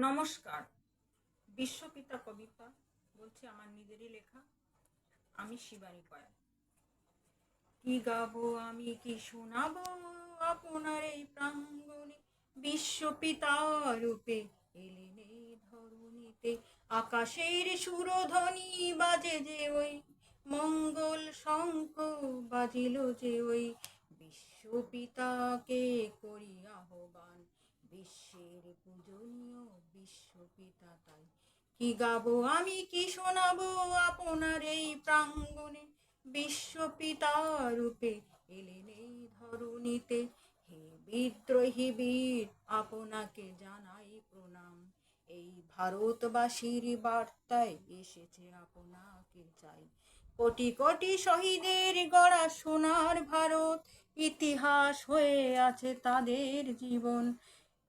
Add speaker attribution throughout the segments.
Speaker 1: নমস্কার। বিশ্বপিতা কবিতা বলছি, আমার নিজেরই লেখা। আমি শিবানী কয়াল। কি গাবো আমি, কি শোনাবো আপনার এই প্রাঙ্গণে, বিশ্বপিতা রূপে এলেন এই ধরণীতে। আকাশের সুরধ্বনি বাজে যে ওই, মঙ্গল শঙ্খ বাজিল যে ওই, বিশ্বপিতাকে করি আহ্বান, বিশ্বের পূজনীয় বিশ্বপিতা তাই। কি গাবো আমি, কি শোনাবো আপনার এই প্রাঙ্গণে, বিশ্বপিতা রূপে এলেন এই ধরণীতে। হে বিদ্রোহী বীর, আপনাকে জানাই প্রণাম, এই ভারতবাসীর বার্তায় এসেছে আপনাকে চাই। কোটি কোটি শহীদের গড়া সোনার ভারত, ইতিহাস হয়ে আছে তাদের জীবন।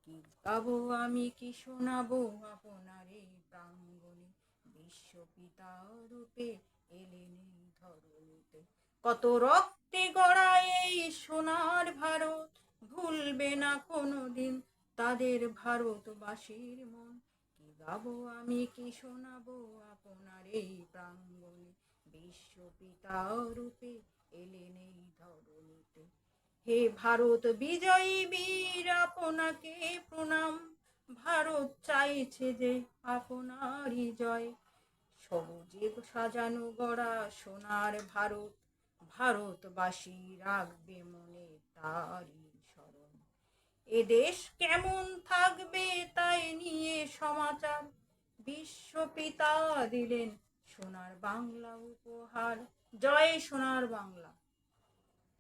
Speaker 1: কি গাবো আমি, কি শোনাবো আপনার এই প্রাঙ্গণে, বিশ্বপিতা রূপে এলেন এই ধরণীতে। কত রক্তে গড়া এই সোনার ভারত, ভুলবে না কোনোদিন তাদের ভারতবাসীর মন। কি গাবো আমি, কি শোনাবো আপনার এই প্রাঙ্গণে, বিশ্বপিতা রূপে এলেন এই ধরণীতে। হে ভারত বিজয়ী বীর, আপনাকে প্রণাম, ভারত চাইছে যে আপনারই জয়। সবুজে সাজানো গড়া সোনার ভারত, ভারতবাসী রাখবে মনে তারই স্মরণ। এ দেশ কেমন থাকবে তাই নিয়ে সমাচার, বিশ্বপিতা দিলেন সোনার বাংলা উপহার। জয় সোনার বাংলা।